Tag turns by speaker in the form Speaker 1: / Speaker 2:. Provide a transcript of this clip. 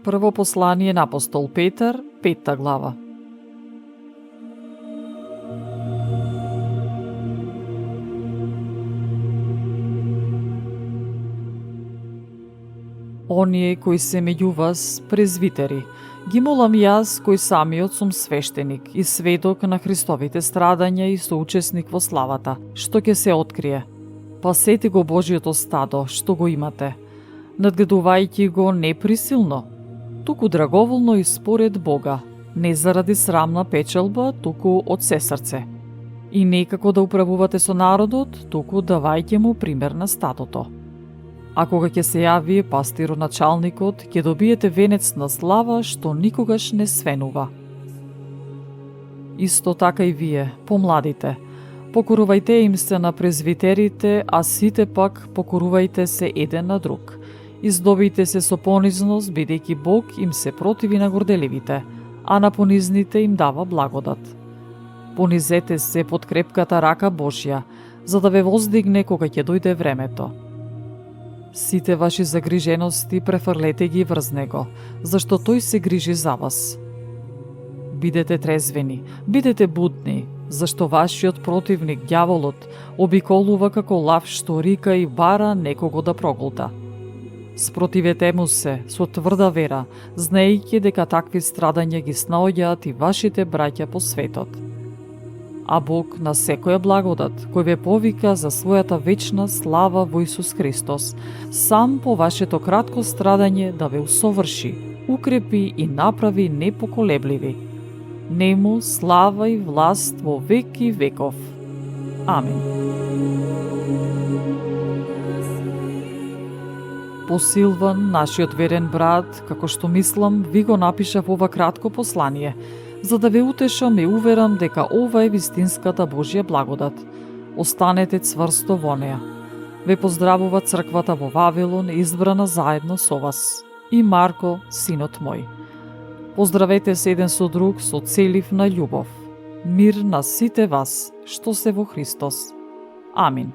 Speaker 1: Прво послание на апостол Петар, 5 глава. Оние кои се меѓу вас презвитери, ги молам јас, кој самиот сум свештеник и сведок на Христовите страдања и соучесник во славата, што ќе се открие. Пасете го Божиото стадо, што го имате, надгледувајќи го не присилно, туку драговолно и според Бога, не заради срамна печалба, туку од се срце. И не како да управувате со народот, туку давајќи му пример на стадото. А кога ќе се јави пастироначалникот, ќе добиете венец на слава што никогаш не свенува. Исто така и вие, помладите, покорувајте им се на презвитерите, а сите пак покорувајте се еден на друг. Издобијте се со понизност, бидејќи Бог им се противи на горделивите, а на понизните им дава благодат. Понизете се под крепката рака Божја, за да ве воздигне кога ќе дојде времето. Сите ваши загрижености префрлете ги врз него, зашто тој се грижи за вас. Бидете трезвени, бидете будни, зашто вашиот противник, ѓаволот, обиколува како лав што рика и бара некого да проголта. Спротивете му се со тврда вера, знаејќи дека такви страдања ги снаоѓаат и вашите браќа по светот. А Бог на секоја благодат, кој ве повика за својата вечна слава во Исус Христос, сам по вашето кратко страдање да ве усоврши, укрепи и направи непоколебливи. Нему слава и власт во век и веков. Амин. Посилван, нашиот верен брат, како што мислам, ви го напишав ова кратко послание, за да ве утешам и уверам дека ова е вистинската Божја благодат. Останете цврсто во неа. Ве поздравува црквата во Вавилон, избрана заедно со вас. И Марко, синот мој. Поздравете се еден со друг со целив на љубов. Мир на сите вас, што се во Христос. Амин.